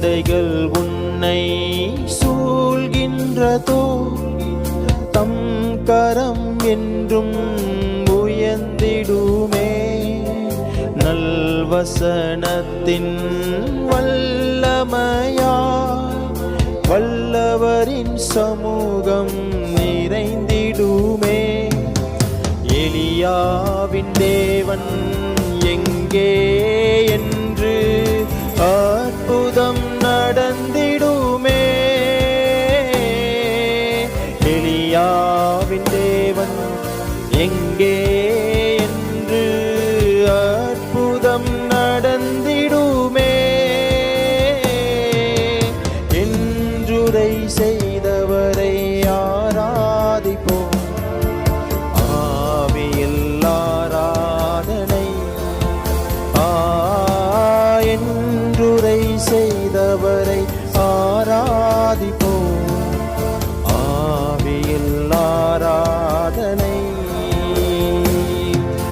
சிந்தைகள் உன்னை சூழ்கின்றதோ தம் கரம் என்றும் உயர்ந்திடுமே நல்வசனத்தின் வல்லமையாய் வல்லவரின் சமூகம் நிறைந்திடுமே எலியாவின் தேவன் எங்கே என்று அற்புதம் நடந்திடுமே எலியாவின் தேவன் எங்கே என்று அற்புதம் நடந்திடுமே என்றுரை செய்தவரை ஆராதிப்போம் ஆவியில் ஆராதனை என்றுரை செய்தவரை ஆராதிப்போம்